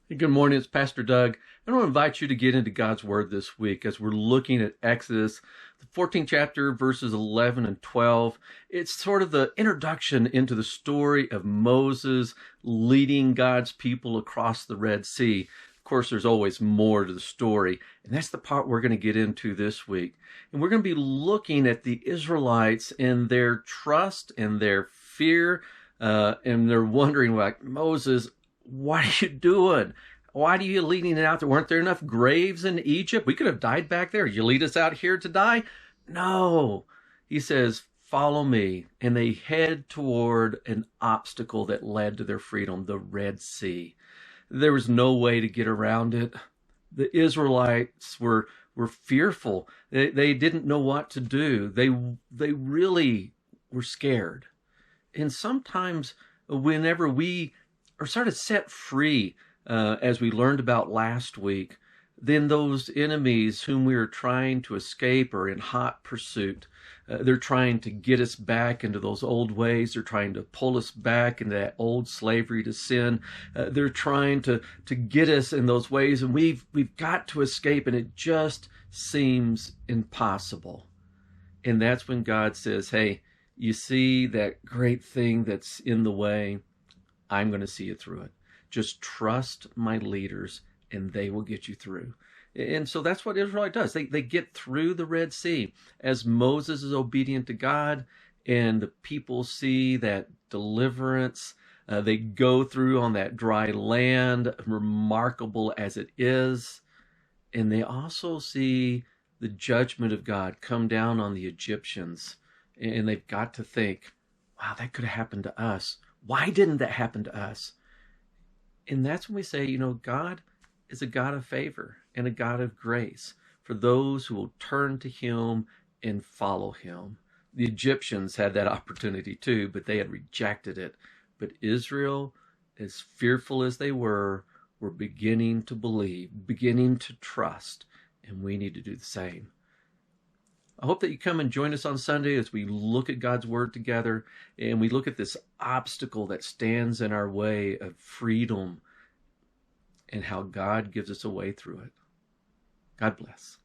Hey, good morning. It's Pastor Doug. I want to invite you to get into God's Word this week as we're looking at Exodus, the 14th chapter, verses 11 and 12. It's sort of the introduction into the story of Moses leading God's people across the Red Sea. Of course, there's always more to the story, and that's the part we're going to get into this week. And we're going to be looking at the Israelites and their trust and their fear, and they're wondering, like, Moses, what are you doing? Why are you leading it out there? Weren't there enough graves in Egypt? We could have died back there. You lead us out here to die? No. He says, follow me. And they head toward an obstacle that led to their freedom, the Red Sea. There was no way to get around it. The Israelites were fearful. They didn't know what to do. They really were scared. And sometimes whenever we are sort of set free, as we learned about last week, then those enemies whom we are trying to escape are in hot pursuit. They're trying to get us back into those old ways. They're trying to pull us back into that old slavery to sin. They're trying to get us in those ways, and we've got to escape, and it just seems impossible. And that's when God says, hey, you see that great thing that's in the way? I'm going to see you through it. Just trust my leaders and they will get you through. And so that's what Israel does. They get through the Red Sea as Moses is obedient to God and the people see that deliverance. They go through on that dry land, remarkable as it is. And they also see the judgment of God come down on the Egyptians. And they've got to think, wow, that could have happened to us. Why didn't that happen to us? And that's when we say, God is a God of favor and a God of grace for those who will turn to him and follow him. The Egyptians had that opportunity too, but they had rejected it. But Israel, as fearful as they were beginning to believe, beginning to trust, and we need to do the same. I hope that you come and join us on Sunday as we look at God's Word together and we look at this obstacle that stands in our way of freedom and how God gives us a way through it. God bless.